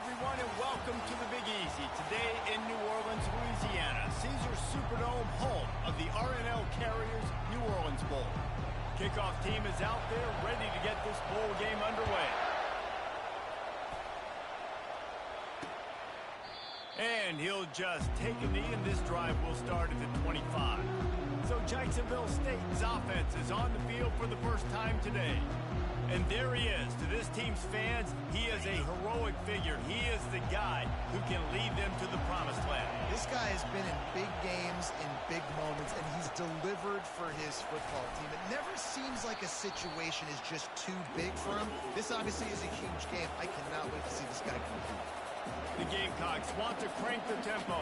everyone, and welcome to the Big Easy. Today in New Orleans, Louisiana, Caesars Superdome, home of the R+L Carriers New Orleans Bowl. Kickoff team is out there ready to get this bowl game underway. And he'll just take a knee, and this drive will start at the 25. So Jacksonville State's offense is on the field for the first time today. And there he is. To this team's fans, he is a heroic figure. He is the guy who can lead them to the promised land. This guy has been in big games, in big moments, and he's delivered for his football team. It never seems like a situation is just too big for him. This obviously is a huge game. I cannot wait to see this guy compete. The Gamecocks want to crank the tempo.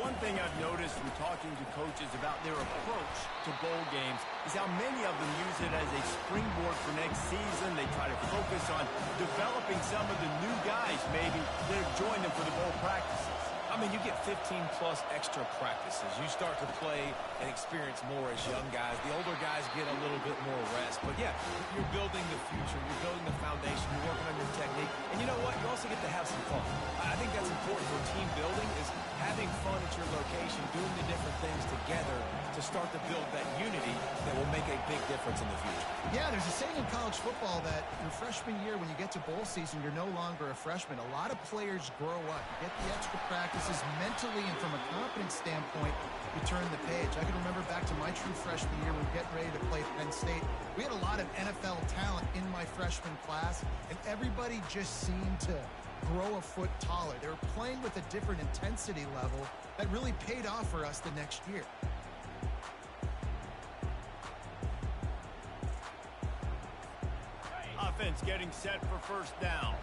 One thing I've noticed from talking to coaches about their approach to bowl games is how many of them use it as a springboard for next season. They try to focus on developing some of the new guys, maybe, that have joined them for the bowl practices. I mean, you get 15-plus extra practices. You start to play and experience more as young guys. The older guys get a little bit more rest. But, yeah, you're building the future. You're building the foundation. You're working on your technique. And you know what? You also get to have some fun. I think that's important for team building is having fun at your location, doing the different things together to start to build that unity that will make a big difference in the future. Yeah, there's a saying in college football that your freshman year, when you get to bowl season, you're no longer a freshman. A lot of players grow up. You get the extra practices mentally, and from a confidence standpoint, you turn the page. I can remember back to my true freshman year, we were getting ready to play Penn State. We had a lot of NFL talent in my freshman class, and everybody just seemed to grow a foot taller. They were playing with a different intensity level that really paid off for us the next year. Offense getting set for first down.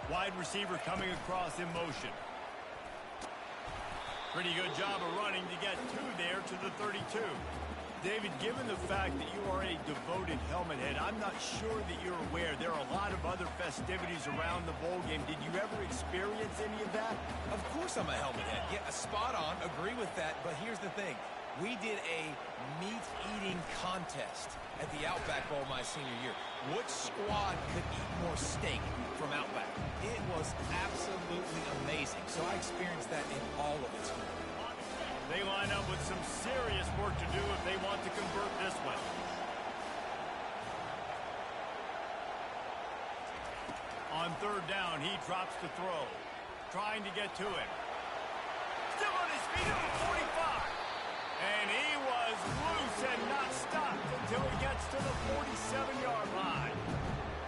Wide receiver coming across in motion. Pretty good job of running to get there to the 32. David, given the fact that you are a devoted helmet head, I'm not sure that you're aware there are a lot of other festivities around the bowl game. Did you ever experience any of that? Of course I'm a helmet head. Yeah, spot on. Agree with that. But here's the thing. We did a meat-eating contest at the Outback Bowl my senior year. Which squad could eat more steak from Outback? It was absolutely amazing. So I experienced that in all of its glory. They line up with some serious work to do if they want to convert this one. On third down, he drops the throw. Trying to get to it. Still on his feet at the 45. And he was loose and not stopped until he gets to the 47-yard line.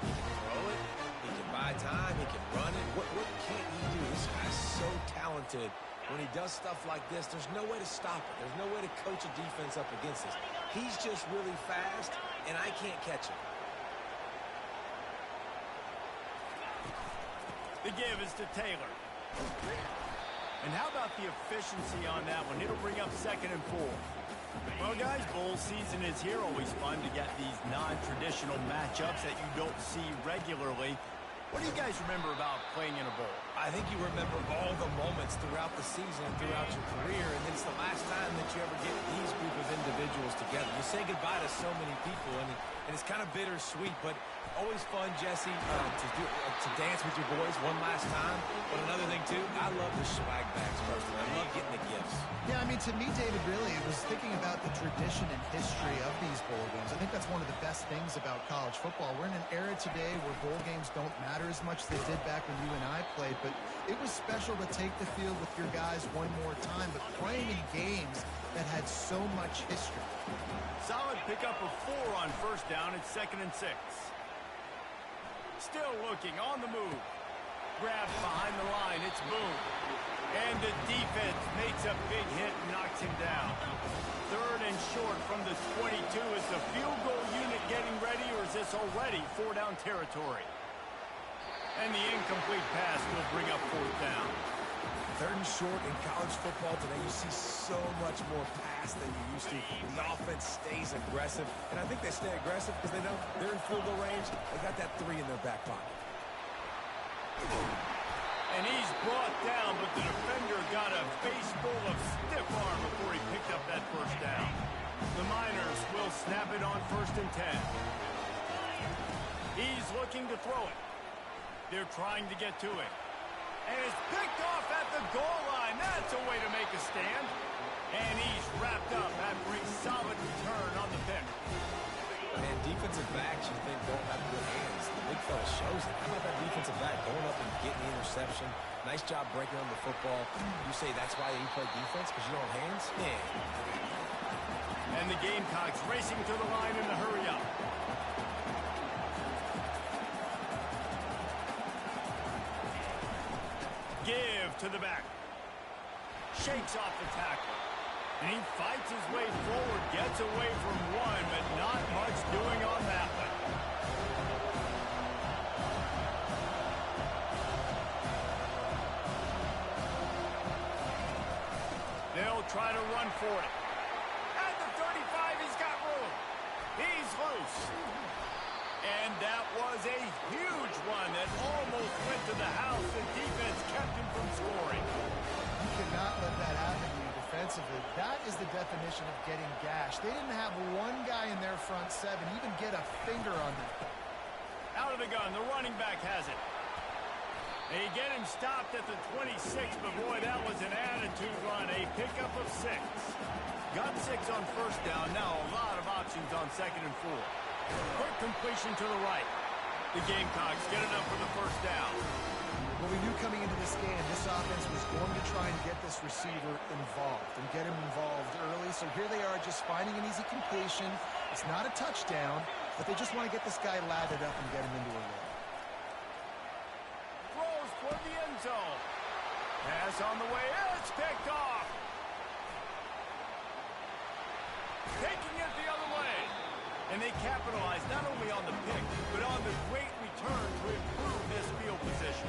Throw it. He can buy time. He can run it. What can't he do? This guy's so talented. When he does stuff like this, there's no way to stop it. There's no way to coach a defense up against this. He's just really fast, and I can't catch him. The give is to Taylor. And how about the efficiency on that one? It'll bring up 2nd and 4. Well, guys, bowl season is here. Always fun to get these non-traditional matchups that you don't see regularly. What do you guys remember about playing in a bowl? I think you remember all the moments throughout the season and throughout your career, and it's the last time that you ever get these group of individuals together. You say goodbye to so many people, and it's kind of bittersweet, but always fun, Jesse, to dance with your boys one last time. But another thing, too, I love the swag bags personally. I love getting the gifts. Yeah, I mean, to me, David, really, it was thinking about the tradition and history of these bowl games. I think that's one of the best things about college football. We're in an era today where bowl games don't matter as much as they did back when you and I played, but it was special to take the field with your guys one more time, but playing in games that had so much history. Solid pickup of 4 on first down. It's 2nd and 6. Still looking on the move. Grabs behind the line. It's Boone. And the defense makes a big hit and knocks him down. 3rd and short from the 22. Is the field goal unit getting ready, or is this already 4-down territory? And the incomplete pass will bring up 4th down. 3rd and short in college football today, you see so much more pass than you used to. The offense stays aggressive, and I think they stay aggressive because they know they're in field goal range. They got that 3 in their back pocket. And he's brought down, but the defender got a face full of stiff arm before he picked up that first down. The Miners will snap it on 1st and 10. He's looking to throw it. They're trying to get to it. And it's picked off at the goal line. That's a way to make a stand. And he's wrapped up after a solid return on the pick. Man, defensive backs you think don't have good hands. The big fella shows it. How about that defensive back going up and getting the interception? Nice job breaking on the football. You say that's why you play defense, because you don't have hands? Yeah. And the Gamecocks racing to the line in the hurry up. Give to the back. Shakes off the tackle. And he fights his way forward, gets away from one, but not much doing on that one. They'll try to run for it. At the 35, he's got room. He's loose. And that was a huge one that almost went to the house. The defense kept him from scoring. You cannot let that happen to you defensively. That is the definition of getting gashed. They didn't have one guy in their front seven even get a finger on them. Out of the gun, the running back has it. They get him stopped at the 26, but boy, that was an attitude run. A pickup of 6. Got 6 on first down. Now a lot of options on 2nd and 4. Quick completion to the right. The Gamecocks get enough for the first down. Well, we knew coming into this game, this offense was going to try and get this receiver involved and get him involved early. So here they are just finding an easy completion. It's not a touchdown, but they just want to get this guy lathered up and get him into a rhythm. Throws toward the end zone. Pass on the way. It's picked off. Taking it the other way. And they capitalize not only on the pick, but on the great return to improve this field position.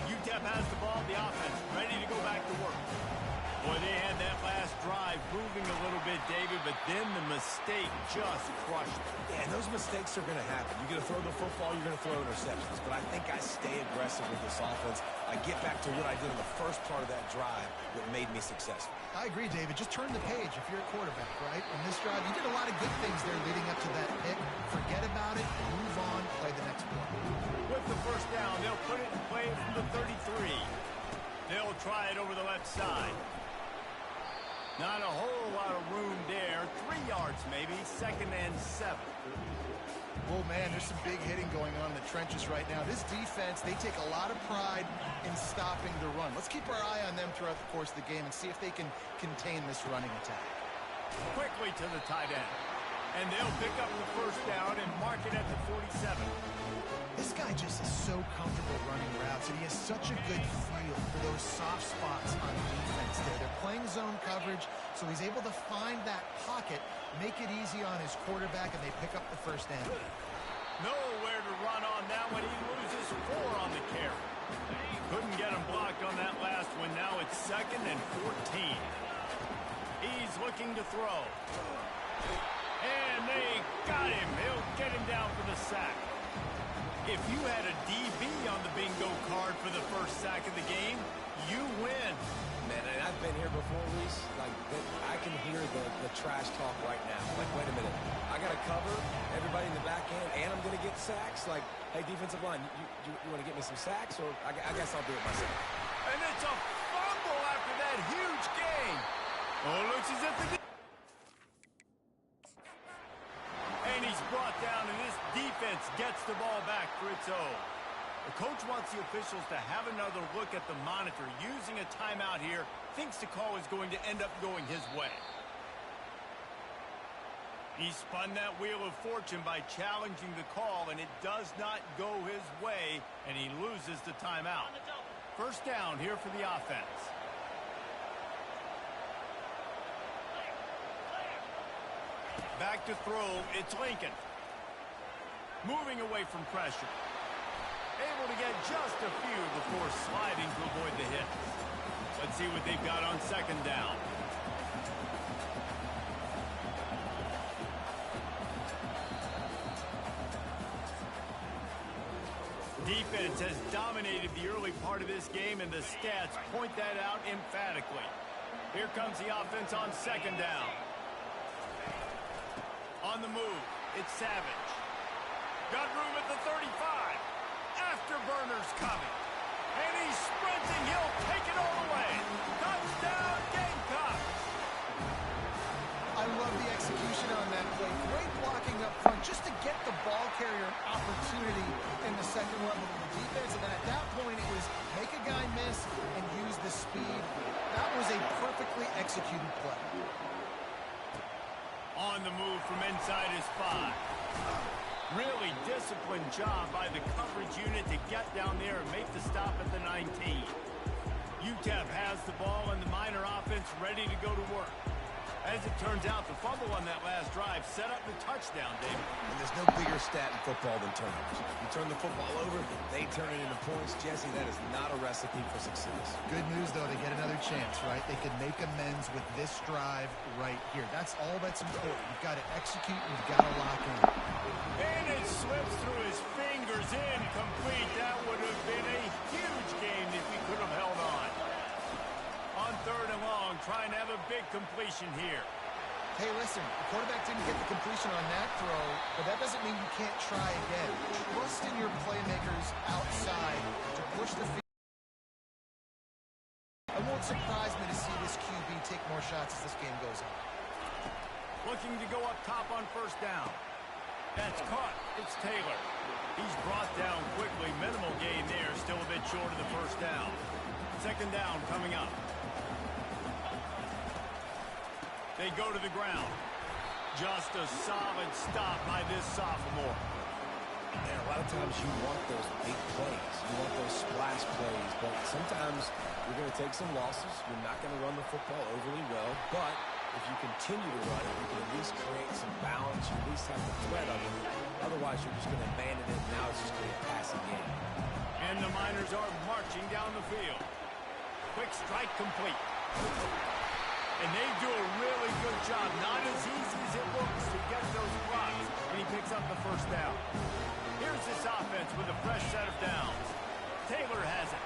UTEP has the ball, the offense ready to go back to work. Boy, they had that last drive moving a little bit, David, but then the mistake just crushed it. Yeah, and those mistakes are going to happen. You're going to throw the football, you're going to throw interceptions. But I think I stay aggressive with this offense. I get back to what I did in the first part of that drive that made me successful. I agree, David. Just turn the page if you're a quarterback, right? On this drive, you did a lot of good things there leading up to that pick. Forget about it, move on, play the next play. With the first down, they'll put it in play from the 33. They'll try it over the left side. Not a whole lot of room there. 3 yards maybe, 2nd and 7. Oh, man, there's some big hitting going on in the trenches right now. This defense, they take a lot of pride in stopping the run. Let's keep our eye on them throughout the course of the game and see if they can contain this running attack. Quickly to the tight end. And they'll pick up the first down and mark it at the 47. This guy just is so comfortable running routes, and he has such a good feel for those soft spots on defense there. They're playing zone coverage, so he's able to find that pocket, make it easy on his quarterback, and they pick up the first down. Nowhere to run on that one. He loses 4 on the carry. Couldn't get him blocked on that last one. Now it's 2nd and 14. He's looking to throw. And they got him. He'll get him down for the sack. If you had a DB on the bingo card for the first sack of the game, you win. Man, and I've been here before, Reese. Like, I can hear the trash talk right now. Like, wait a minute. I got to cover everybody in the back end, and I'm going to get sacks. Like, hey, defensive line, you want to get me some sacks? Or I guess I'll do it myself. And it's a fumble after that huge gain. Oh, looks as if the... And he's brought down, and this defense gets the ball back for its own. The coach wants the officials to have another look at the monitor. Using a timeout here, thinks the call is going to end up going his way. He spun that wheel of fortune by challenging the call, and it does not go his way, and he loses the timeout. First down here for the offense. Back to throw, it's Lincoln. Moving away from pressure. Able to get just a few before sliding to avoid the hit. Let's see what they've got on 2nd down. Defense has dominated the early part of this game, and the stats point that out emphatically. Here comes the offense on 2nd down. On the move, it's Savage. Got room at the 35. Afterburners coming. And he's sprinting. He'll take it all the way. Touchdown, Gamecocks. I love the execution on that play. Great blocking up front just to get the ball carrier an opportunity in the second level of the defense. And then at that point, it was make a guy miss and use the speed. That was a perfectly executed play. On the move from inside his 5. Really disciplined job by the coverage unit to get down there and make the stop at the 19. UTEP has the ball and the Miner offense ready to go to work. As it turns out, the fumble on that last drive set up the touchdown, David. And there's no bigger stat in football than turnovers. You turn the football over, they turn it into points. Jesse, that is not a recipe for success. Good news, though, to get another chance, right? They could make amends with this drive right here. That's all that's important. You've got to execute and you've got to lock in. And it slips through his fingers, incomplete. That would have been a huge game if he could have held on. On 3rd and long, trying to have a big completion here. Hey, listen, the quarterback didn't get the completion on that throw, but that doesn't mean you can't try again. Trust in your playmakers outside to push the field. It won't surprise me to see this QB take more shots as this game goes on. Looking to go up top on 1st down. That's caught. It's Taylor. He's brought down quickly. Minimal gain there. Still a bit short of the 1st down. 2nd down coming up. They go to the ground. Just a solid stop by this sophomore. And a lot of times you want those big plays. You want those splash plays. But sometimes you're going to take some losses. You're not going to run the football overly well. But if you continue to run it, you can at least create some balance. You at least have the threat of it. Otherwise, you're just going to abandon it. Now it's just going to be a passing game. And the Miners are marching down the field. Quick strike complete. And they do a really good job. Not as easy as it looks to get those blocks. And he picks up the 1st down. Here's this offense with a fresh set of downs. Taylor has it.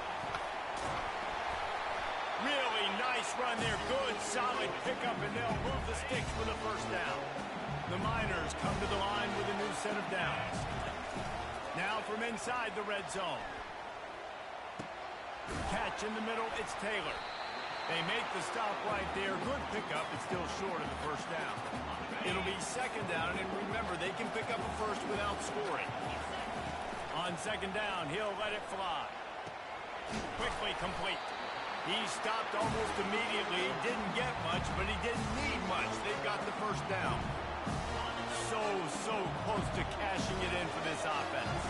Really nice run there. Good, solid pickup, and they'll move the sticks for the 1st down. The Miners come to the line with a new set of downs. Now from inside the red zone. Catch in the middle, it's Taylor. They make the stop right there. Good pickup, but still short of the 1st down. It'll be 2nd down, and remember, they can pick up a 1st without scoring. On 2nd down, he'll let it fly. Quickly complete. He stopped almost immediately. He didn't get much, but he didn't need much. They've got the 1st down. So close to cashing it in for this offense.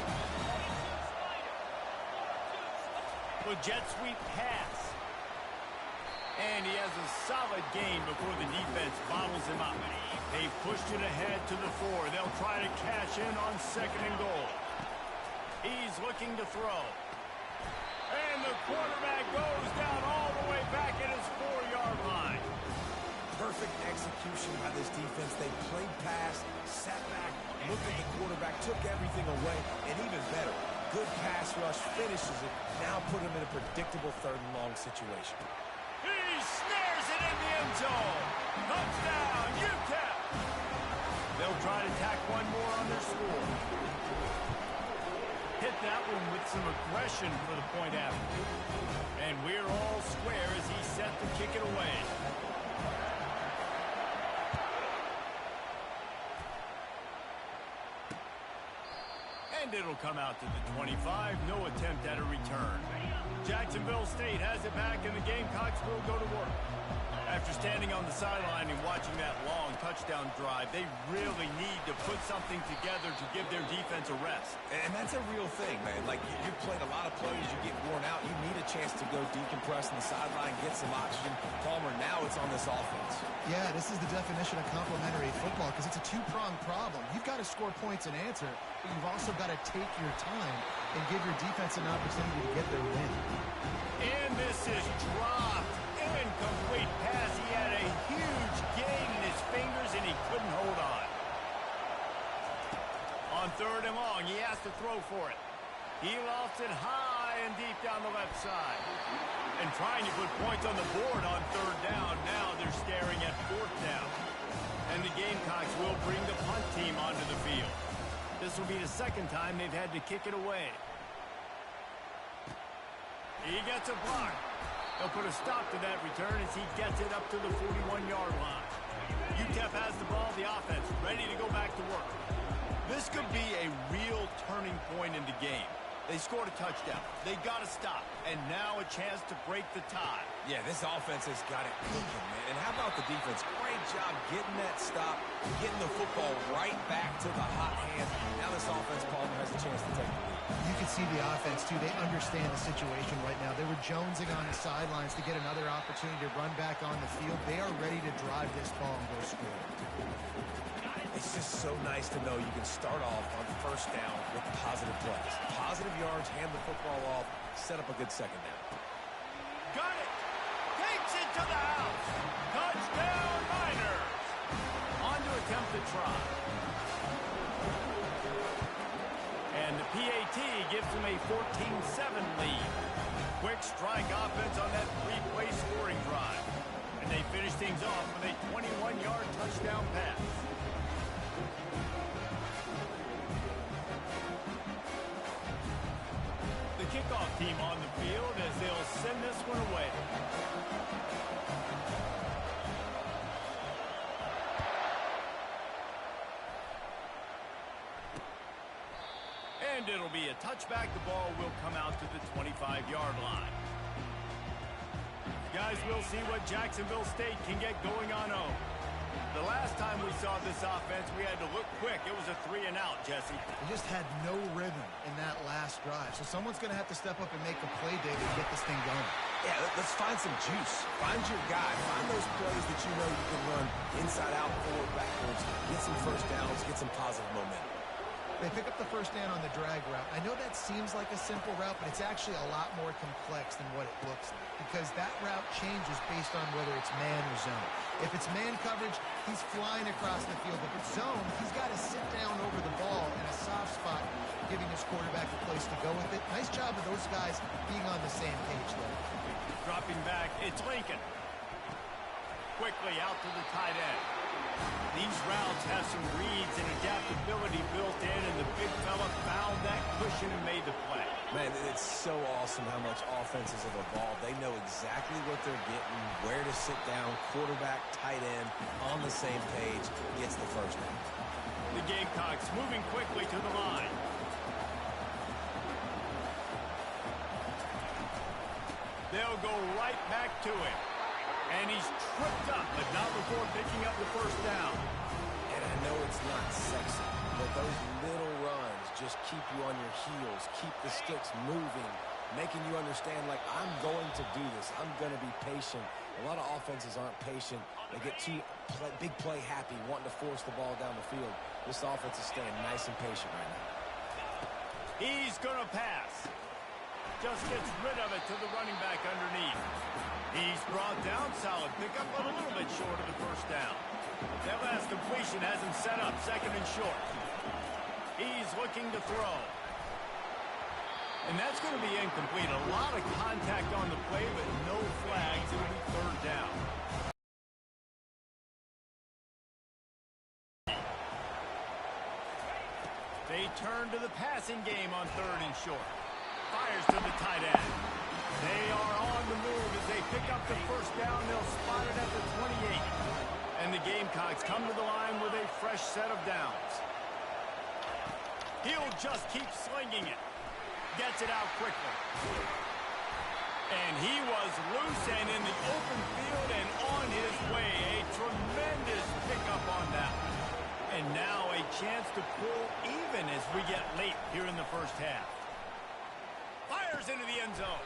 The jet sweep pass. And he has a solid gain before the defense bottles him up. They pushed it ahead to the 4. They'll try to cash in on 2nd and goal. He's looking to throw. And the quarterback goes down all the way back at his 4-yard line. Perfect execution by this defense. They played pass, sat back, looked at the quarterback, took everything away, and even better, good pass rush, finishes it, now put him in a predictable 3rd and long situation. He snares it in the end zone. Touchdown, UTEP. They'll try to tack one more on their score. Hit that one with some aggression for the point after. And we're all square as he's set to kick it away. And it'll come out to the 25. No attempt at a return. Jacksonville State has it back, and the Gamecocks will go to work. After standing on the sideline and watching that long touchdown drive, they really need to put something together to give their defense a rest. And that's a real thing, man. Like, you've played a lot of plays, you get worn out, you need a chance to go decompress on the sideline, get some oxygen. Palmer, now it's on this offense. Yeah, this is the definition of complementary football because it's a two-pronged problem. You've got to score points and answer, but you've also got to take your time and give your defense an opportunity to get their win. And this is dropped. Incomplete pass. He had a huge gain in his fingers, and he couldn't hold on. On 3rd and long, he has to throw for it. He lofts it high and deep down the left side. And trying to put points on the board on 3rd down. Now they're staring at 4th down. And the Gamecocks will bring the punt team onto the field. This will be the second time they've had to kick it away. He gets a block. They'll put a stop to that return as he gets it up to the 41-yard line. UTEP has the ball, the offense, ready to go back to work. This could be a real turning point in the game. They scored a touchdown. They got to stop. And now a chance to break the tie. Yeah, this offense has got it cooking, man. And how about the defense? Great job getting that stop, getting the football right back to the hot hand. Now this offense, Palmer, has a chance to take the lead. You can see the offense, too. They understand the situation right now. They were jonesing on the sidelines to get another opportunity to run back on the field. They are ready to drive this ball and go score. It's just so nice to know you can start off on first down with positive plays. Positive yards, hand the football off, set up a good second down. Got it! Takes it to the house! Touchdown, Niners! On to attempt the try. And the PAT gives them a 14-7 lead. Quick strike offense on that three-play scoring drive. And they finish things off with a 21-yard touchdown pass. The kickoff team on the field as they'll send this one away. And it'll be a touchback. The ball will come out to the 25-yard line. Guys, we'll see what Jacksonville State can get going on home. The last time we saw this offense, we had to look quick. It was a 3-and-out, Jesse. They just had no rhythm in that last drive. So someone's going to have to step up and make a play, David, to get this thing going. Yeah, let's find some juice. Find your guy. Find those plays that you know you can run inside out, forward, backwards. Get some first downs. Get some positive momentum. They pick up the first down on the drag route. I know that seems like a simple route, but it's actually a lot more complex than what it looks like because that route changes based on whether it's man or zone. If it's man coverage, he's flying across the field. If it's zone, he's got to sit down over the ball in a soft spot, giving his quarterback a place to go with it. Nice job of those guys being on the same page there. Dropping back, it's Lincoln. Quickly out to the tight end. These routes have some reads and adaptability built in, and the big fella found that cushion and made the play. Man, it's so awesome how much offenses have evolved. They know exactly what they're getting, where to sit down, quarterback, tight end, on the same page, gets the first down. The Gamecocks moving quickly to the line. They'll go right back to him. And he's tripped up, but not before picking up the first down. And I know it's not sexy, but those little runs just keep you on your heels, keep the sticks moving, making you understand, like, I'm going to do this. I'm going to be patient. A lot of offenses aren't patient. They get too big play happy, wanting to force the ball down the field. This offense is staying nice and patient right now. He's going to pass. Just gets rid of it to the running back underneath. He's brought down, solid pickup, but a little bit short of the first down. That last completion has him set up, second and short. He's looking to throw. And that's going to be incomplete. A lot of contact on the play, but no flags. It'll be third down. They turn to the passing game on third and short. Fires to the tight end. They are on the move as they pick up the first down. They'll spot it at the 28. And the Gamecocks come to the line with a fresh set of downs. He'll just keep slinging it. Gets it out quickly. And he was loose and in the open field and on his way. A tremendous pickup on that one. And now a chance to pull even as we get late here in the first half. Fires into the end zone.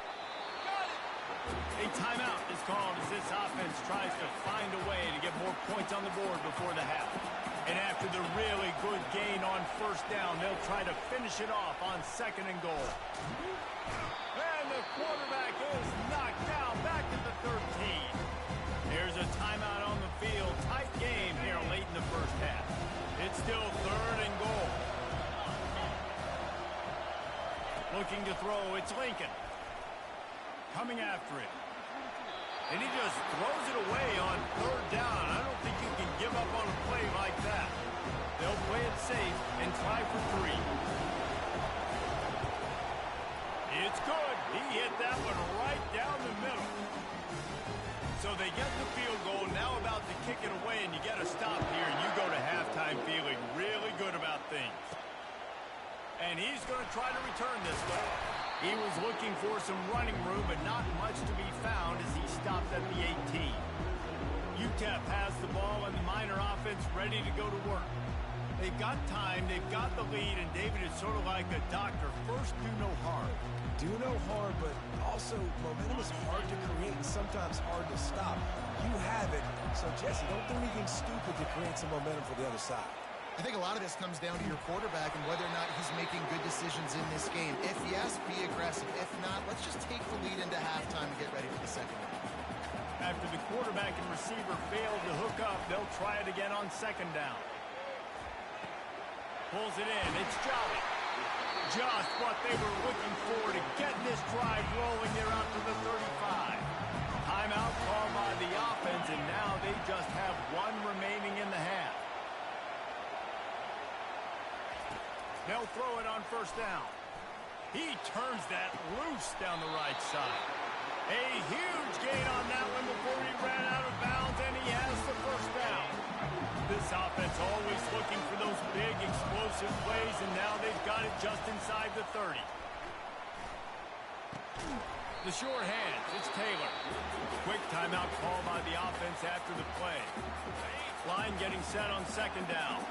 A timeout is called as this offense tries to find a way to get more points on the board before the half. And after the really good gain on first down, they'll try to finish it off on second and goal. And the quarterback is knocked down back at the 13. There's a timeout on the field. Tight game here late in the first half. It's still third and goal. Looking to throw, it's Lincoln. Coming after it. And he just throws it away on third down. I don't think you can give up on a play like that. They'll play it safe and try for 3. It's good. He hit that one right down the middle. So they get the field goal, now about to kick it away, and you get a stop here, and you go to halftime feeling really good about things. And he's going to try to return this way. He was looking for some running room, but not much to be found as he stopped at the 18. UTEP has the ball, and the Miner offense ready to go to work. They've got time, they've got the lead, and David is sort of like a doctor. First, do no harm. Do no harm, but also momentum is hard to create and sometimes hard to stop. You have it, so Jesse, don't do anything stupid to create some momentum for the other side. I think a lot of this comes down to your quarterback and whether or not he's making good decisions in this game. If yes, be aggressive. If not, let's just take the lead into halftime and get ready for the second half. After the quarterback and receiver fail to hook up, they'll try it again on second down. Pulls it in. It's Jolly. Just what they were looking for to get this drive rolling there out to the 35. Timeout called by the offense, and now they just have 1 remaining in the half. They'll throw it on first down. He turns that loose down the right side. A huge gain on that one before he ran out of bounds, and he has the first down. This offense always looking for those big, explosive plays, and now they've got it just inside the 30. The short hands, it's Taylor. Quick timeout call by the offense after the play. Line getting set on second down.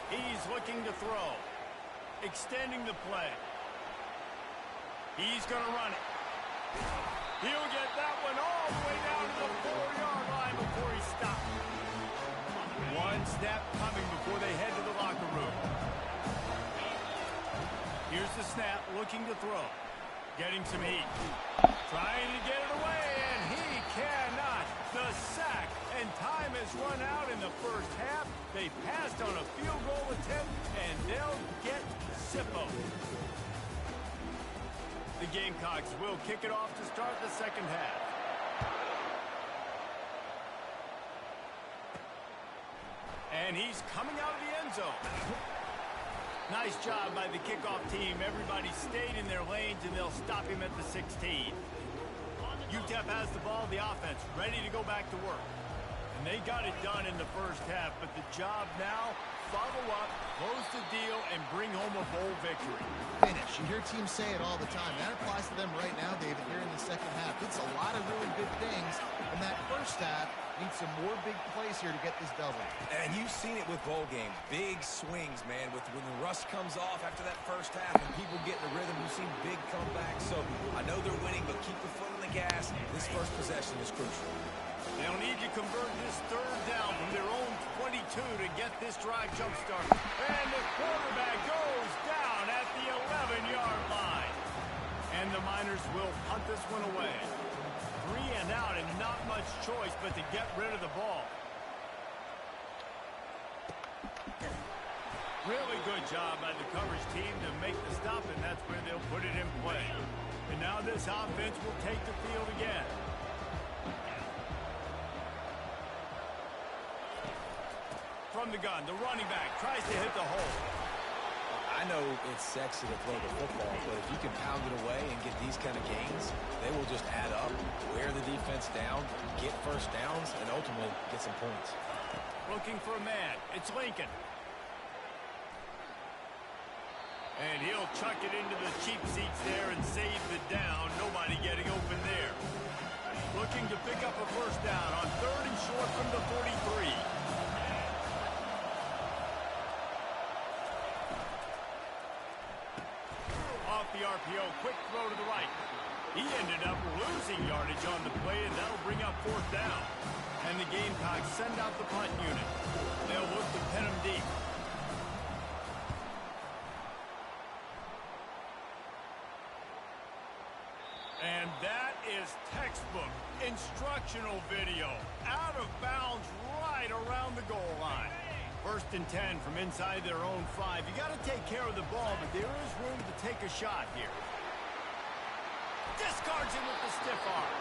He's looking to throw. Extending the play. He's going to run it. He'll get that one all the way down to the 4-yard line before he stops. 1 snap coming before they head to the locker room. Here's the snap, looking to throw. Getting some heat. Trying to get it away, and he cannot. The sack, and time has run out in the first half. They passed on a field goal attempt, and they'll get Sippo. The Gamecocks will kick it off to start the second half. And he's coming out of the end zone. Nice job by the kickoff team. Everybody stayed in their lanes, and they'll stop him at the 16. UTEP has the ball, the offense, ready to go back to work. And they got it done in the first half, but the job now, follow up, close the deal, and bring home a bowl victory. Finish. You hear teams say it all the time. That applies to them right now, David, here in the second half. It's a lot of really good things, and that first half needs some more big plays here to get this double. And you've seen it with bowl games. Big swings, man. When the rust comes off after that first half and people get in the rhythm, you've seen big comebacks. So I know they're winning, but keep the foot on the gas. This first possession is crucial. They'll need to convert this third down from their own 22 to get this drive jump-started. And the quarterback goes down at the 11-yard line. And the Miners will punt this one away. 3 and out, and not much choice but to get rid of the ball. Really good job by the coverage team to make the stop, and that's where they'll put it in play. And now this offense will take the field again. From the gun, the running back tries to hit the hole. I know it's sexy to throw the football, but if you can pound it away and get these kind of gains, they will just add up, wear the defense down, get first downs, and ultimately get some points. Looking for a man. It's Lincoln. And he'll chuck it into the cheap seats there and save the down. Nobody getting open there. Looking to pick up a first down on 3rd and short from the 43. Off the RPO, quick throw to the right. He ended up losing yardage on the play, and that'll bring up 4th down. And the Gamecocks send out the punt unit. They'll look to pin him deep. And that is textbook instructional video. Out of bounds right around the goal line. 1st and 10 from inside their own 5. You got to take care of the ball, but there is room to take a shot here. Discards him with the stiff arm.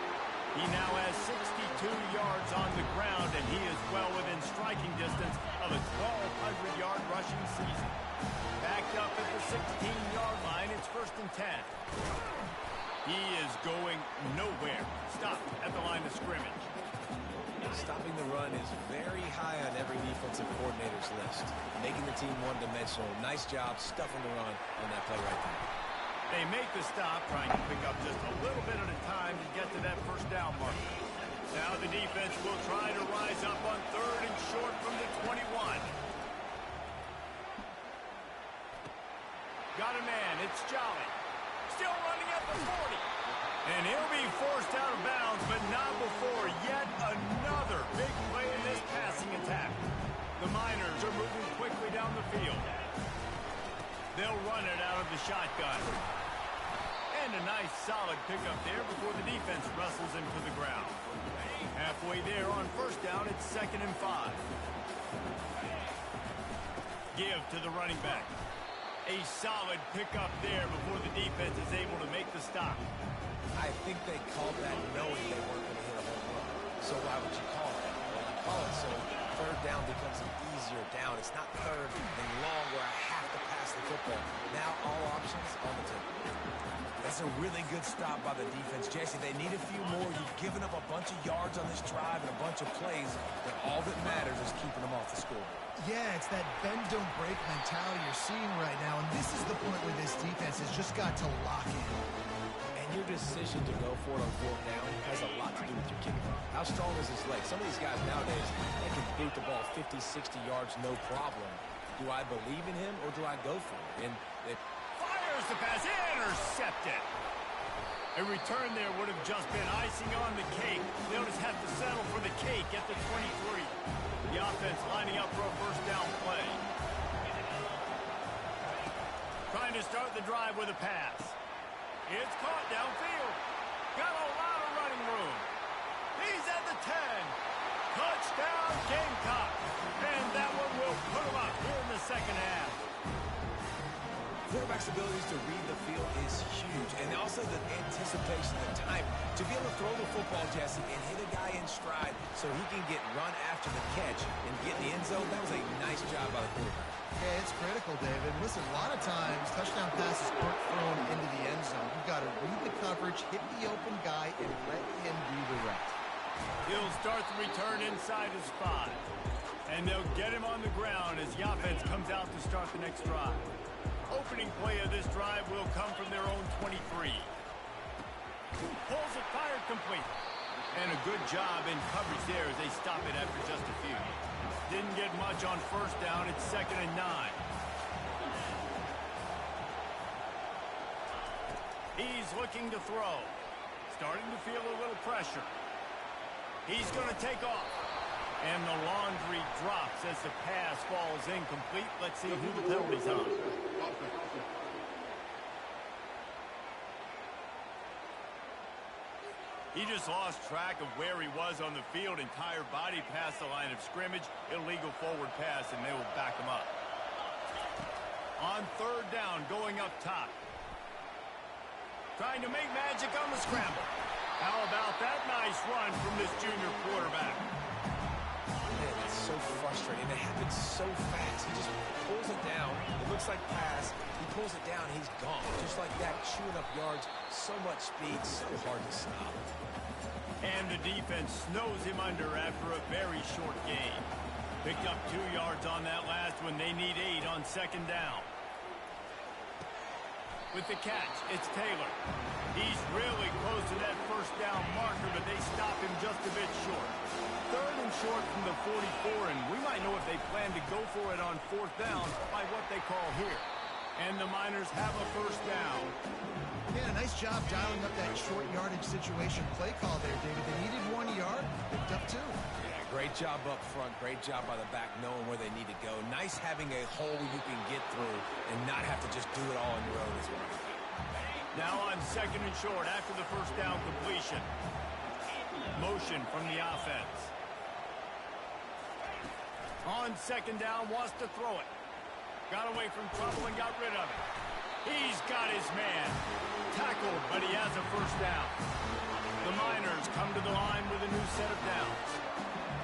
He now has 62 yards on the ground, and he is well within striking distance of a 1,200-yard rushing season. Backed up at the 16-yard line, it's 1st and 10. He is going nowhere. Stopped at the line of scrimmage. Stopping the run is very high on every defensive coordinator's list. Making the team one-dimensional. Nice job stuffing the run on that play right there. They make the stop, trying to pick up just a little bit at a time to get to that 1st down mark. Now the defense will try to rise up on 3rd and short from the 21. Got a man, it's Jolly. Still running at the 40. And he'll be forced out of bounds, but not before yet another big play in this passing attack. The Miners are moving quickly down the field. They'll run it out of the shotgun. And a nice solid pickup there before the defense wrestles him to the ground. Halfway there on 1st down, it's 2nd and 5. Give to the running back. A solid pickup there before the defense is able to make the stop. I think they called that knowing they weren't going to hit a home run. So why would you call it? Well, you call it so 3rd down becomes an easier down. It's not 3rd and long where I have to pass the football. Now all options on the table. That's a really good stop by the defense. Jesse, they need a few more. You've given up a bunch of yards on this drive and a bunch of plays, but all that matters is keeping them off the scoreboard. Yeah, it's that bend, don't break mentality you're seeing right now, and this is the point where this defense has just got to lock in. And your decision to go for it on 4th down has a lot to do with your kicker. How strong is his leg? Some of these guys nowadays, they can boot the ball 50, 60 yards, no problem. Do I believe in him, or do I go for it? And fires the pass, intercepted. A return there would have just been icing on the cake. They'll just have to settle for the cake at the 23. The offense lining up for a 1st down play. Trying to start the drive with a pass. It's caught downfield. Got a lot of running room. He's at the 10. Touchdown, Gamecock. And that one will put him up here in the 2nd half. Quarterback's abilities to read the field is huge, and also the anticipation, the time to be able to throw the football, Jesse, and hit a guy in stride so he can get run after the catch and get in the end zone. That was a nice job by the quarterback. Yeah, it's critical, David. Listen, a lot of times, touchdown passes aren't thrown into the end zone. You've got to read the coverage, hit the open guy, and let him do the rest. He'll start the return inside his 5. And they'll get him on the ground as the offense comes out to start the next drive. Opening play of this drive will come from their own 23. Pulls it, fired complete. And a good job in coverage there as they stop it after just a few. Didn't get much on 1st down. It's 2nd and 9. He's looking to throw. Starting to feel a little pressure. He's going to take off. And the laundry drops as the pass falls incomplete. Let's see who the penalty's on. He just lost track of where he was on the field. Entire body past the line of scrimmage. Illegal forward pass, and they will back him up. On 3rd down, going up top. Trying to make magic on the scramble. How about that nice run from this junior quarterback? Man, it's so frustrating. It happens so fast. He just pulls it down. It looks like pass. He pulls it down. He's gone. Just like that, chewing up yards. So much speed. So hard to stop. And the defense snows him under after a very short game. Picked up 2 yards on that last one. They need 8 on 2nd down. With the catch, it's Taylor. He's really close to that 1st down marker, but they stop him just a bit short. 3rd and short from the 44, and we might know if they plan to go for it on 4th down by what they call here. And the Miners have a 1st down. Yeah, nice job dialing up that short yardage situation play call there, David. They needed 1 yard, picked up 2. Great job up front. Great job by the back knowing where they need to go. Nice having a hole you can get through and not have to just do it all on your own as well. Now on 2nd and short after the 1st down completion. Motion from the offense. On 2nd down, wants to throw it. Got away from trouble and got rid of it. He's got his man. Tackled, but he has a 1st down. The Miners come to the line with a new set of downs.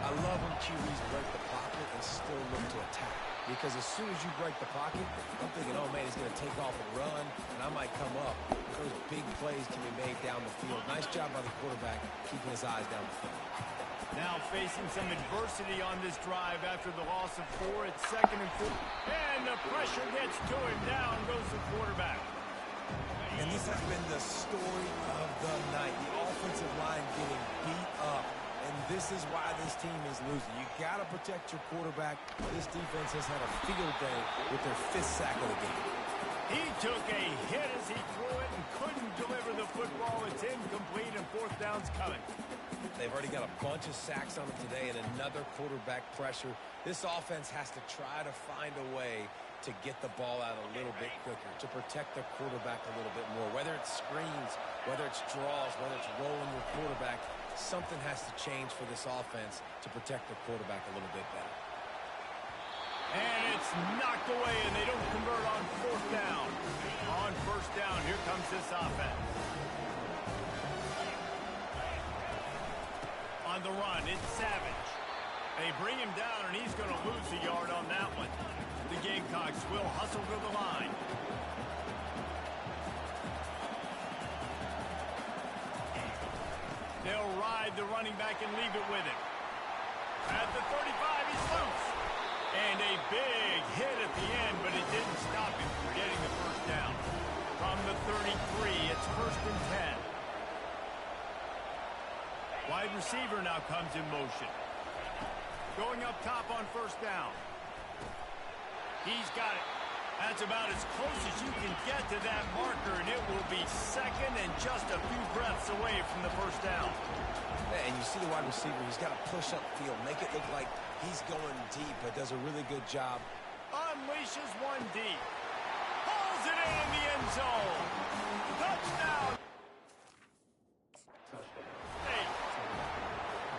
I love when QBs break the pocket and still look to attack. Because as soon as you break the pocket, I'm thinking, oh, man, he's going to take off and run, and I might come up. Those big plays can be made down the field. Nice job by the quarterback keeping his eyes down the field. Now facing some adversity on this drive after the loss of 4. It's 2nd and 4. And the pressure gets to him. Down goes the quarterback. And this has been the story of the night. The offensive line getting beat up. And this is why this team is losing. You got to protect your quarterback. This defense has had a field day with their 5th sack of the game. He took a hit as he threw it and couldn't deliver the football. It's incomplete and 4th down's coming. They've already got a bunch of sacks on them today and another quarterback pressure. This offense has to try to find a way to get the ball out a little bit quicker, to protect their quarterback a little bit more. Whether it's screens, whether it's draws, whether it's rolling your quarterback, something has to change for this offense to protect their quarterback a little bit better. And it's knocked away, and they don't convert on 4th down. On 1st down, here comes this offense. On the run, it's Savage. They bring him down, and he's going to lose a yard on that one. The Gamecocks will hustle to the line. They'll ride the running back and leave it with him. At the 35, he's loose. And a big hit at the end, but it didn't stop him from getting the 1st down. From the 33, it's 1st and 10. Wide receiver now comes in motion. Going up top on 1st down. He's got it. That's about as close as you can get to that marker, and it will be 2nd and just a few breaths away from the 1st down. And you see the wide receiver, he's got to push up field, make it look like he's going deep, but does a really good job. Unleashes one deep. Pulls it in the end zone. Touchdown.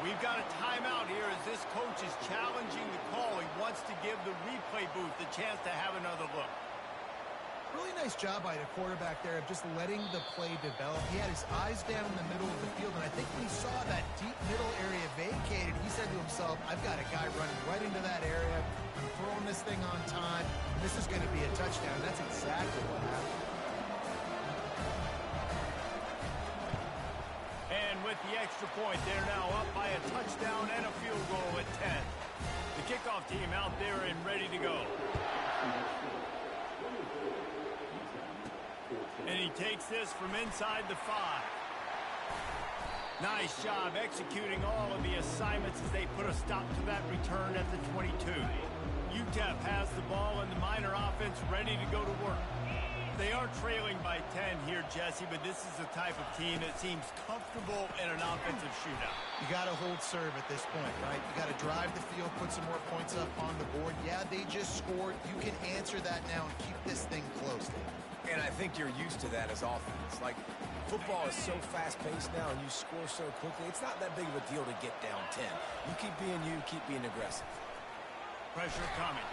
We've got a timeout here as this coach is challenging the call. He wants to give the replay booth the chance to have another look. Really nice job by the quarterback there of just letting the play develop. He had his eyes down in the middle of the field, and I think when he saw that deep middle area vacated, he said to himself, I've got a guy running right into that area. I'm throwing this thing on time. This is going to be a touchdown. That's exactly what happened. And with the extra point, they're now up by a touchdown and a field goal at 10. The kickoff team out there and ready to go. And he takes this from inside the 5. Nice job executing all of the assignments as they put a stop to that return at the 22. UTEP has the ball and the Miner offense ready to go to work. They are trailing by 10 here, Jesse, but this is the type of team that seems comfortable in an offensive shootout. You got to hold serve at this point, right? You got to drive the field, put some more points up on the board. Yeah, they just scored. You can answer that now and keep this thing close. And I think you're used to that as offense. Like, football is so fast-paced now and you score so quickly, it's not that big of a deal to get down 10. You keep being aggressive. Pressure coming.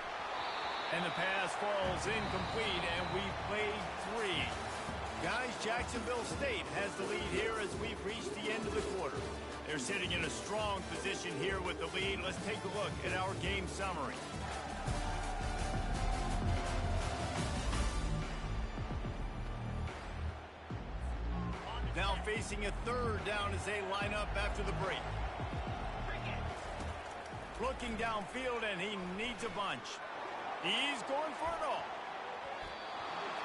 And the pass falls incomplete, and we've played 3. Guys, Jacksonville State has the lead here as we've reached the end of the quarter. They're sitting in a strong position here with the lead. Let's take a look at our game summary. Now facing a 3rd down as they line up after the break. Looking downfield, and he needs a bunch. He's going for it all.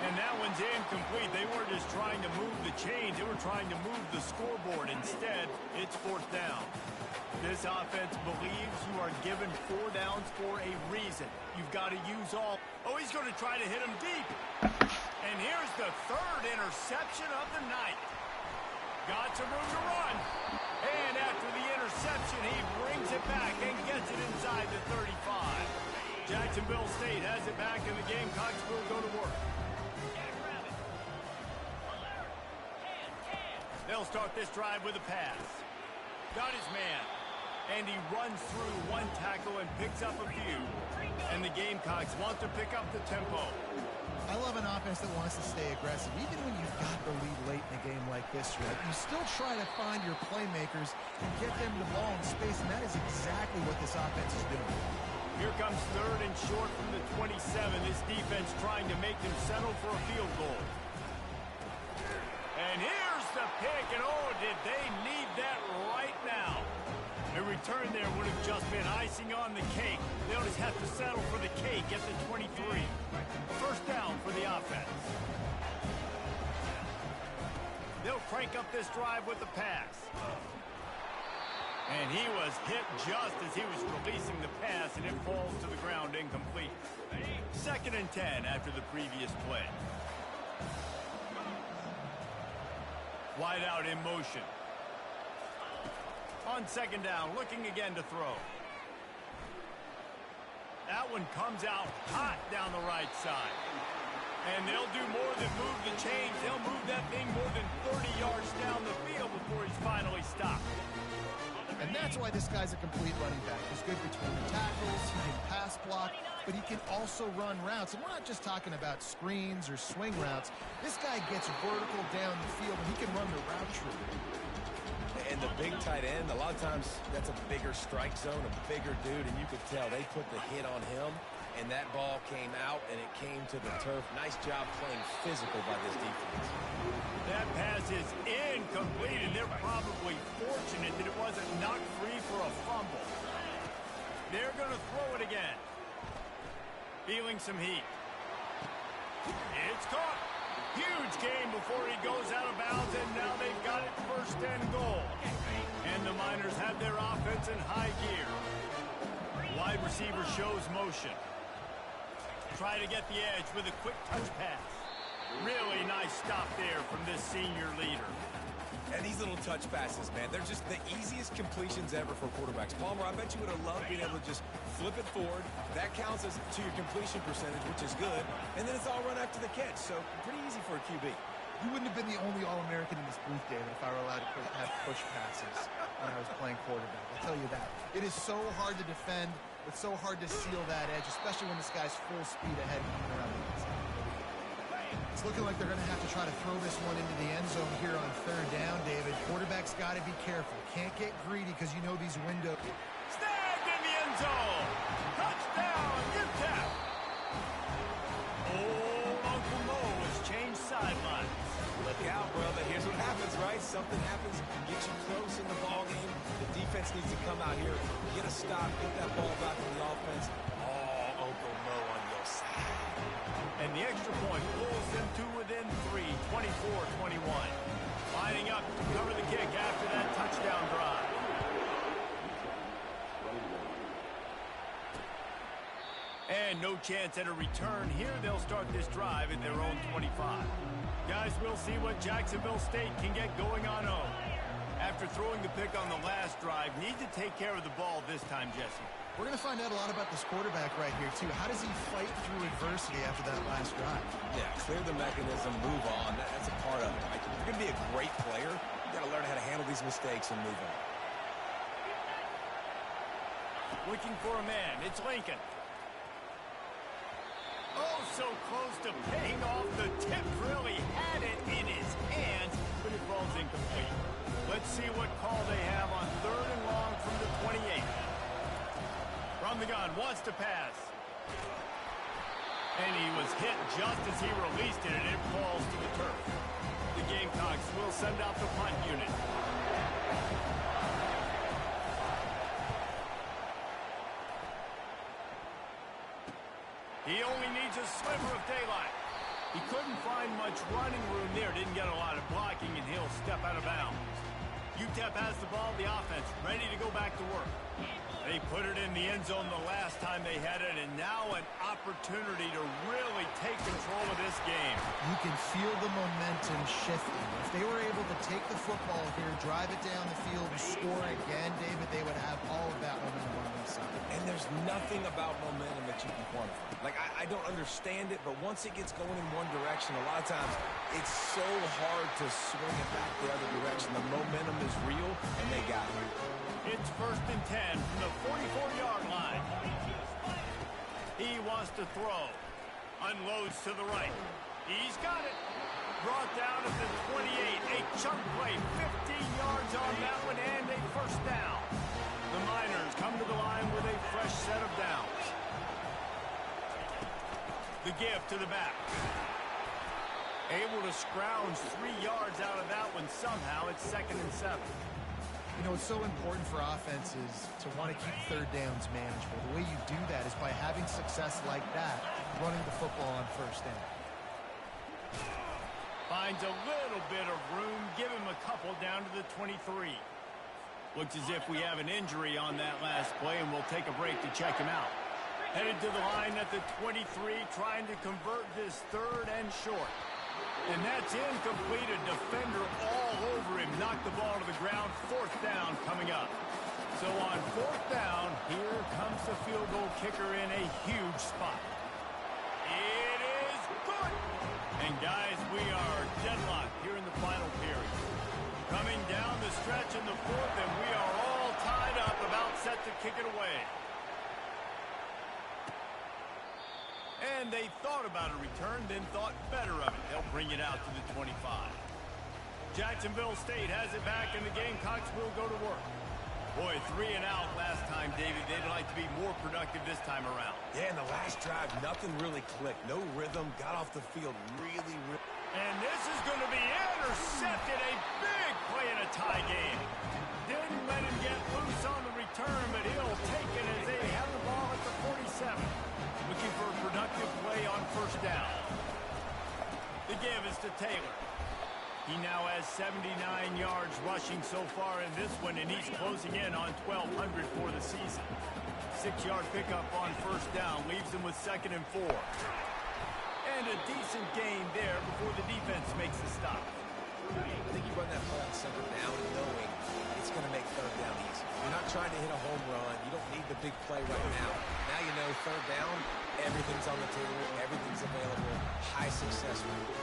And that one's incomplete. They weren't just trying to move the chains. They were trying to move the scoreboard. Instead, it's 4th down. This offense believes you are given 4 downs for a reason. You've got to use all. Oh, he's going to try to hit him deep. And here's the 3rd interception of the night. Got some room to run. And after the interception, he brings it back and gets it inside the 35. Jacksonville State has it back, and the Gamecocks will go to work. They'll start this drive with a pass. Got his man. And he runs through 1 tackle and picks up a few. And the Gamecocks want to pick up the tempo. I love an offense that wants to stay aggressive. Even when you've got the lead late in a game like history. You still try to find your playmakers and get them the ball in space, and that is exactly what this offense is doing. Here comes 3rd and short from the 27. This defense trying to make them settle for a field goal. And here's the pick, and oh, did they need that right now. A return there would have just been icing on the cake. They'll just have to settle for the cake at the 23. First down for the offense. They'll crank up this drive with the pass. And he was hit just as he was releasing the pass, and it falls to the ground incomplete. 2nd and 10 after the previous play. Wide out in motion. On 2nd down, looking again to throw. That one comes out hot down the right side. And they'll do more than move the chains. They'll move that thing more than 30 yards down the field before he's finally stopped. And that's why this guy's a complete running back. He's good between the tackles, he can pass block, but he can also run routes. And we're not just talking about screens or swing routes. This guy gets vertical down the field, and he can run the route tree. And the big tight end, a lot of times that's a bigger strike zone, a bigger dude, and you could tell they put the hit on him, and that ball came out, and it came to the turf. Nice job playing physical by this defense. That pass is incomplete, and they're probably fortunate that it wasn't knocked free for a fumble. They're going to throw it again. Feeling some heat. It's caught. Huge gain before he goes out of bounds, and now they've got it 1st and goal. And the Miners have their offense in high gear. Wide receiver shows motion. Try to get the edge with a quick touch pass. Really nice stop there from this senior leader. And these little touch passes, man, they're just the easiest completions ever for quarterbacks. Palmer, I bet you would have loved being able to just flip it forward. That counts as to your completion percentage, which is good. And then it's all run after the catch, so pretty easy for a QB. You wouldn't have been the only All-American in this booth, David, if I were allowed to have push passes when I was playing quarterback. I'll tell you that. It is so hard to defend. It's so hard to seal that edge, especially when this guy's full speed ahead coming around the inside. It's looking like they're going to have to try to throw this one into the end zone here on 3rd down, David. Quarterback's got to be careful. Can't get greedy because you know these windows. Snagged in the end zone. Touchdown, UTEP. Old Uncle Mo has changed sidelines. Look out, brother. Here's what happens, right? Something happens, get you close in the ball game. The defense needs to come out here, get a stop, get that ball back to the offense. Oh, Uncle Mo on your side. And the extra point pulls them to within 3, 24-21. Lining up to cover the kick after that touchdown drive. And no chance at a return here. They'll start this drive at their own 25. Guys, we'll see what Jacksonville State can get going on home. After throwing the pick on the last drive, need to take care of the ball this time, Jesse. We're going to find out a lot about this quarterback right here, too. How does he fight through adversity after that last drive? Yeah, clear the mechanism, move on. That's a part of it. Right? If you're going to be a great player, you got to learn how to handle these mistakes and move on. Looking for a man. It's Lincoln. Oh, so close to paying off. The tip really had it in his hands, but it falls incomplete. Let's see what call they have on 3rd and long from the 28. From the gun, wants to pass. And he was hit just as he released it, and it falls to the turf. The Gamecocks will send out the punt unit. He only needs a sliver of daylight. He couldn't find much running room there, didn't get a lot of blocking, and he'll step out of bounds. UTEP has the ball, the offense, ready to go back to work. They put it in the end zone the last time they had it, and now an opportunity to really take control of this game. You can feel the momentum shifting. If they were able to take the football here, drive it down the field, and score again, David, they would have all of that momentum on their side. And there's nothing about momentum that you can quantify. Like, I don't understand it, but once it gets going in one direction, a lot of times it's so hard to swing it back the other direction. The momentum is real, and they got it. It's 1st and 10 from the 44-yard line. He wants to throw. Unloads to the right. He's got it. Brought down at the 28. A chunk play, 15 yards on that one, and a first down. The Miners come to the line with a fresh set of downs. The give to the back. Able to scrounge 3 yards out of that one somehow. It's 2nd and 7. You know, it's so important for offenses to want to keep third downs manageable. The way you do that is by having success like that, running the football on first down. Finds a little bit of room. Give him a couple down to the 23. Looks as if we have an injury on that last play, and we'll take a break to check him out. Headed to the line at the 23, trying to convert this 3rd and short. And that's incomplete. A defender all over him. Knocked the ball to the ground. 4th down coming up. So on 4th down, here comes the field goal kicker in a huge spot. It is good. And guys, we are deadlocked here in the final period. Coming down the stretch in the 4th, and we are all tied up, about set to kick it away. And they thought about a return, then thought better of it. They'll bring it out to the 25. Jacksonville State has it back, and the Gamecocks will go to work. Boy, 3 and out last time, David. They'd like to be more productive this time around. Yeah, in the last drive, nothing really clicked. No rhythm. Got off the field really. And this is going to be intercepted. A big play in a tie game. Didn't let him get loose on the return, but he'll take it as they have the ball at the 47. Looking for a productive play on first down. The give is to Taylor. He now has 79 yards rushing so far in this one, and he's closing in on 1,200 for the season. 6-yard pickup on first down leaves him with 2nd and 4. And a decent gain there before the defense makes the stop. I think you run that play on 2nd down knowing it's going to make 3rd down easy. You're not trying to hit a home run. You don't need the big play right now. Now you know 3rd down, everything's on the table, everything's available, high success rate.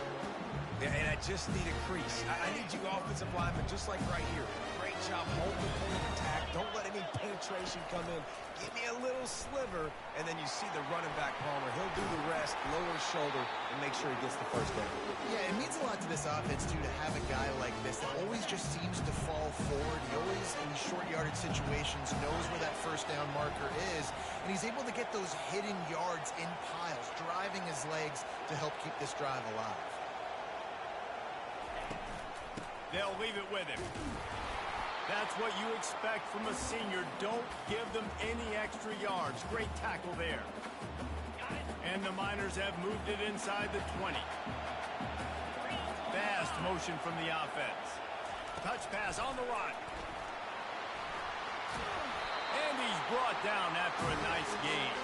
Yeah, and I just need a crease. I need you offensive linemen, just like right here. Great job holding the point of attack. Don't let any penetration come in. Give me a little sliver, and then you see the running back, Palmer. He'll do the rest, lower his shoulder, and make sure he gets the first down. Yeah, it means a lot to this offense, too, to have a guy like this that always just seems to fall forward. He always, in these short yardage situations, knows where that first down marker is, and he's able to get those hidden yards in piles, driving his legs to help keep this drive alive. They'll leave it with him. That's what you expect from a senior. Don't give them any extra yards. Great tackle there. And the Miners have moved it inside the 20. Fast motion from the offense. Touch pass on the run. And he's brought down after a nice gain.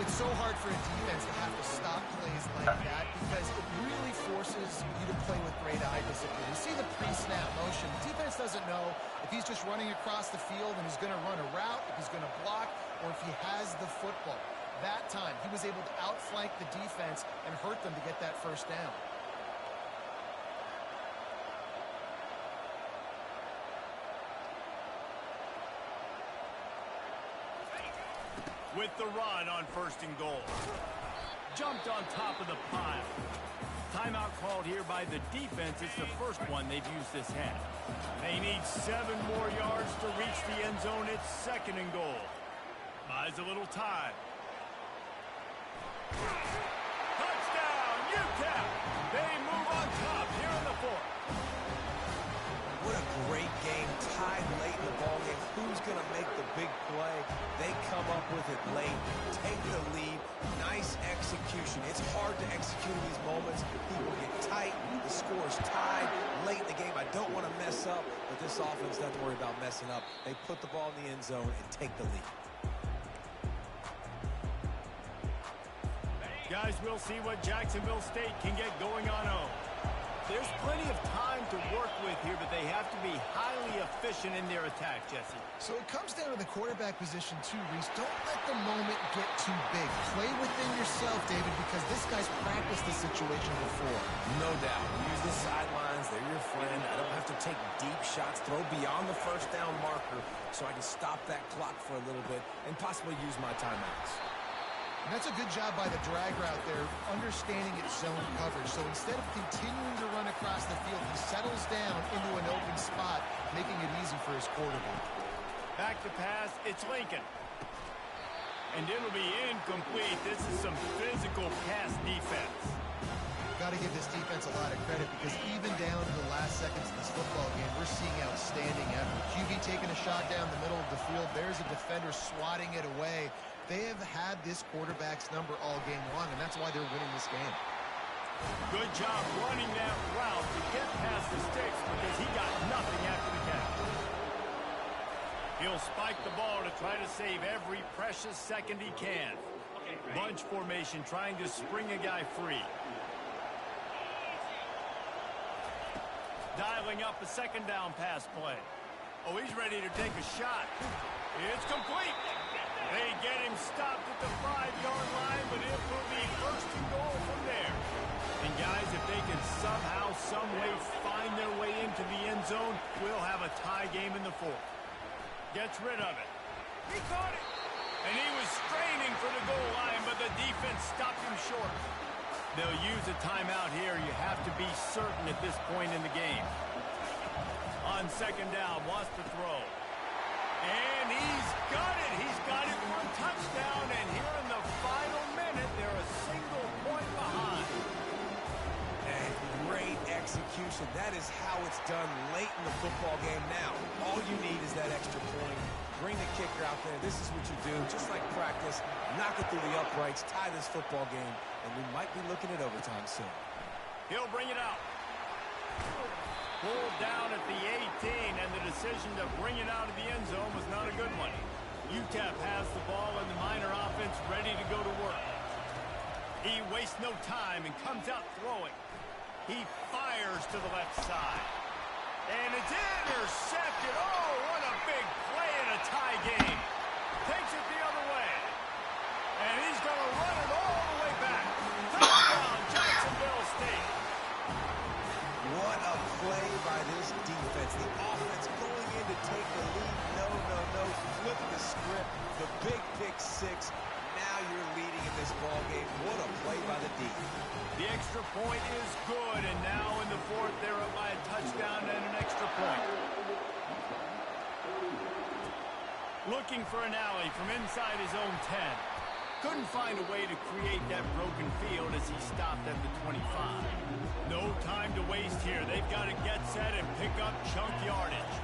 It's so hard for a defense to have to stop plays like that because it really forces you to play with great eye discipline. You see the pre-snap motion. The defense doesn't know if he's just running across the field and he's going to run a route, if he's going to block, or if he has the football. That time, he was able to outflank the defense and hurt them to get that first down. With the run on 1st and goal. Jumped on top of the pile. Timeout called here by the defense. It's the first one they've used this half. They need 7 more yards to reach the end zone. It's 2nd and goal. Buys a little time. Touchdown, UTEP! They move on top here in the 4th. What a great game, tied late in the ballgame. Who's going to make the big play? They come up with it late, take the lead. Nice execution. It's hard to execute in these moments. People get tight, the score's tied late in the game. I don't want to mess up, but this offense doesn't worry about messing up. They put the ball in the end zone and take the lead. Guys, we'll see what Jacksonville State can get going on home. There's plenty of time to work with here, but they have to be highly efficient in their attack, Jesse. So it comes down to the quarterback position too, Reese. Don't let the moment get too big. Play within yourself, David, because this guy's practiced the situation before. No doubt. Use the sidelines. They're your friend. I don't have to take deep shots, throw beyond the first down marker so I can stop that clock for a little bit and possibly use my timeouts. And that's a good job by the drag route there, understanding its zone coverage. So instead of continuing to run across the field, he settles down into an open spot, making it easy for his quarterback. Back to pass, it's Lincoln. And it'll be incomplete. This is some physical pass defense. Got to give this defense a lot of credit because even down to the last seconds of this football game, we're seeing outstanding effort. QB taking a shot down the middle of the field. There's a defender swatting it away. They have had this quarterback's number all game long, and that's why they're winning this game. Good job running that route to get past the sticks because he got nothing after the catch. He'll spike the ball to try to save every precious second he can. Bunch formation trying to spring a guy free. Dialing up a second down pass play. Oh, he's ready to take a shot. It's complete. They get him stopped at the 5-yard line, but it will be first and goal from there. And guys, if they can somehow, some way find their way into the end zone, we'll have a tie game in the fourth. Gets rid of it. He caught it. And he was straining for the goal line, but the defense stopped him short. They'll use a timeout here. You have to be certain at this point in the game. On second down, wants to throw. And he's got it. He's got it for a touchdown. And here in the final minute, they're a single point behind. And great execution. That is how it's done late in the football game now. All you need is that extra point. Bring the kicker out there. This is what you do. Just like practice, knock it through the uprights, tie this football game, and we might be looking at overtime soon. He'll bring it out. Pulled down at the 18, and the decision to bring it out of the end zone was not a good one. UTEP has the ball, and the Miner offense ready to go to work. He wastes no time and comes out throwing. He fires to the left side. And it's intercepted. Oh, what a big play in a tie game. Takes it the other way. And he's going to run it all the way back. Touchdown, Jacksonville State. What a play by this defense. The offense going in to take the lead. No. Flip the script. The big pick six. Now you're leading in this ball game. What a play by the D. The extra point is good, and now in the fourth, they're up by a touchdown and an extra point. Looking for an alley from inside his own 10. Couldn't find a way to create that broken field as he stopped at the 25. No time to waste here. They've got to get set and pick up chunk yardage.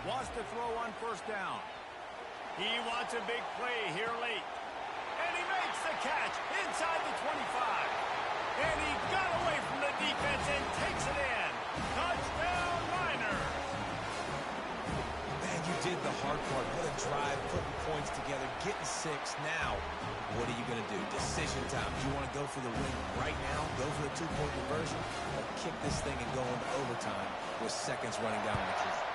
Wants to throw on first down. He wants a big play here late. And he makes the catch inside the 25. And he got away from the defense and takes it in. Touchdown, Miners. Man, you did the hard part. What a drive, putting points together, getting six. Now, what are you going to do? Decision time. Do you want to go for the win right now, go for the two-point conversion, or kick this thing and go into overtime with seconds running down the clock?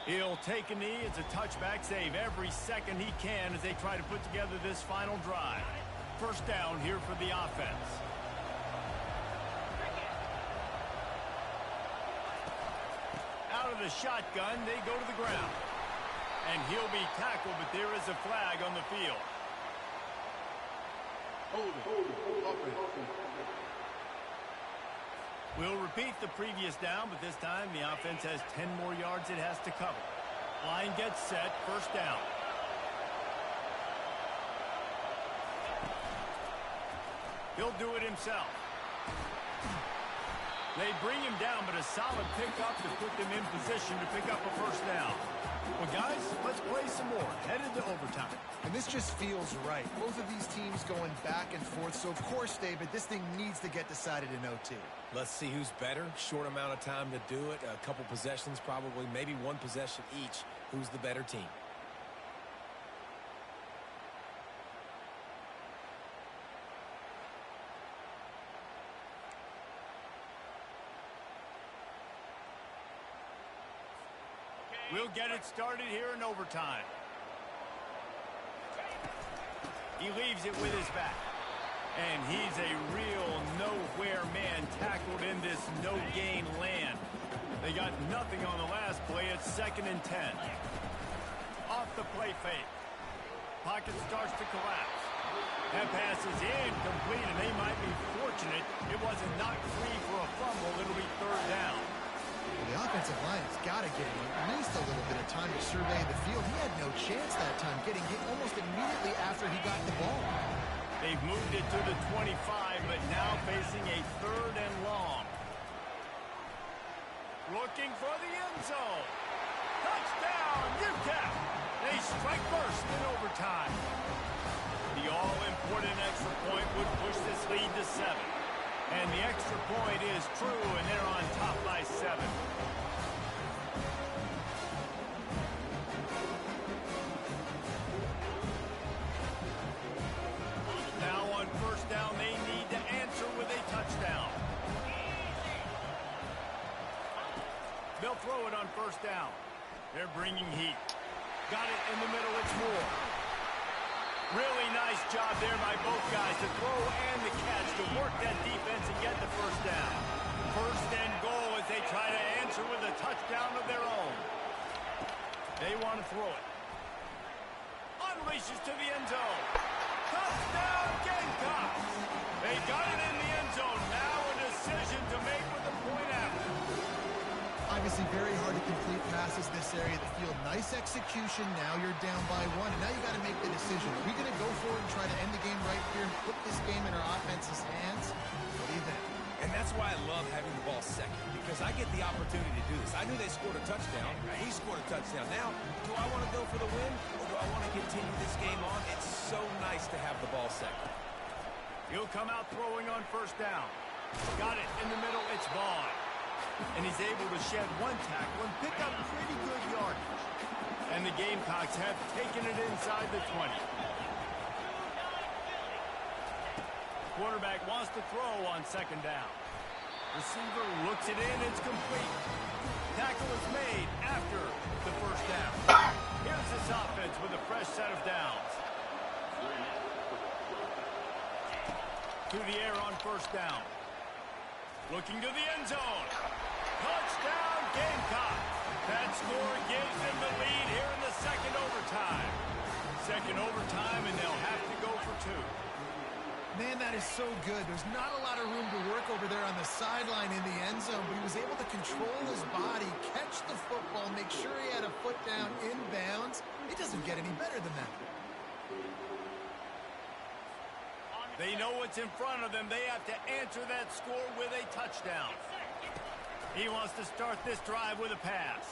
He'll take a knee. It's a touchback save every second he can as they try to put together this final drive. First down here for the offense. Out of the shotgun, they go to the ground. And he'll be tackled, but there is a flag on the field. Hold it. We'll repeat the previous down, but this time the offense has 10 more yards it has to cover. Line gets set, first down. He'll do it himself. They bring him down, but a solid pickup to put them in position to pick up a first down. Well, guys, let's play some more. Headed to overtime. And this just feels right. Both of these teams going back and forth. So, of course, David, this thing needs to get decided in OT. Let's see who's better. Short amount of time to do it. A couple possessions probably, maybe one possession each. Who's the better team? We'll get it started here in overtime. He leaves it with his back. And he's a real nowhere man tackled in this no-gain land. They got nothing on the last play. It's 2nd and 10. the play fake. Pocket starts to collapse. That pass is incomplete, and they might be fortunate it wasn't knocked free for a fumble. It'll be third down. The offensive line has got to give him at least a little bit of time to survey the field. He had no chance that time, getting hit almost immediately after he got the ball. They've moved it to the 25, but now facing a third and long. Looking for the end zone. Touchdown, UTEP. They strike first in overtime. The all-important extra point would push this lead to 7. And the extra point is true, and they're on top by 7. Now on first down, they need to answer with a touchdown. They'll throw it on first down. They're bringing heat. Got it in the middle, it's Moore. Really nice job there by both guys to throw and the catch to work that defense and get the first down. First and goal as they try to answer with a touchdown of their own. They want to throw it. Unleashes to the end zone. Touchdown, Gamecocks! They got it in the end zone. Now a decision to make with the point after. Obviously very hard to complete passes this area of the field. Nice execution. Now you're down by 1, and now you got to make the decision. Are we going to go for it and try to end the game right here and put this game in our offense's hands? What do you think? And that's why I love having the ball second, because I get the opportunity to do this. I knew they scored a touchdown. He scored a touchdown. Now, do I want to go for the win, or do I want to continue this game on? It's so nice to have the ball second. He'll come out throwing on first down. Got it in the middle. It's Vaughn. And he's able to shed 1 tackle and pick up pretty good yardage. And the Gamecocks have taken it inside the 20. Quarterback wants to throw on second down. Receiver looks it in. It's complete. Tackle is made after the first down. Here's this offense with a fresh set of downs. To the air on first down. Looking to the end zone. Touchdown, Gamecocks. That score gives them the lead here in the second overtime. Second overtime, and they'll have to go for 2. Man, that is so good. There's not a lot of room to work over there on the sideline in the end zone, but he was able to control his body, catch the football, make sure he had a foot down inbounds. It doesn't get any better than that. They know what's in front of them. They have to answer that score with a touchdown. He wants to start this drive with a pass.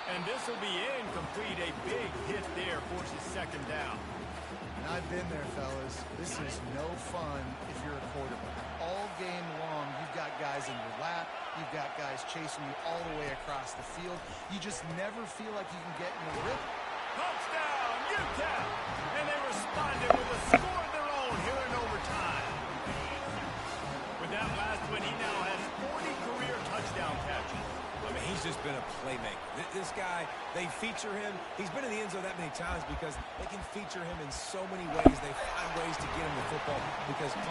And this will be incomplete. A big hit there forces second down. And I've been there, fellas. This is no fun if you're a quarterback. All game long, you've got guys in your lap. You've got guys chasing you all the way across the field. You just never feel like you can get in a rhythm. Touchdown, UTEP! And they responded with a score of their own here in overtime. With that last one, he now has 40 career touchdown catches. I mean, he's just been a playmaker. This guy, they feature him. He's been in the end zone that many times because they can feature him in so many ways. They find ways to get him the football because, he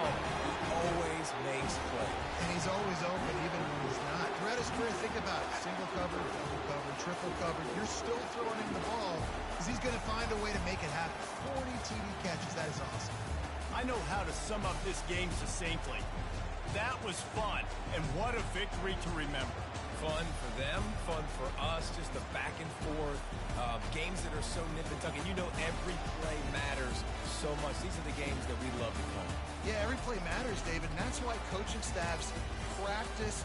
always makes plays. And he's always open, even when he's not. Throughout his career, think about it. Single cover, double cover, triple cover. You're still throwing him the ball because he's going to find a way to make it happen. 40 TD catches. That is awesome. I know how to sum up this game succinctly. That was fun, and what a victory to remember. Fun for them, fun for us, just the back and forth, games that are so nip and tuck, and you know every play matters so much. These are the games that we love to call. Yeah, every play matters, David, and that's why coaching staffs practice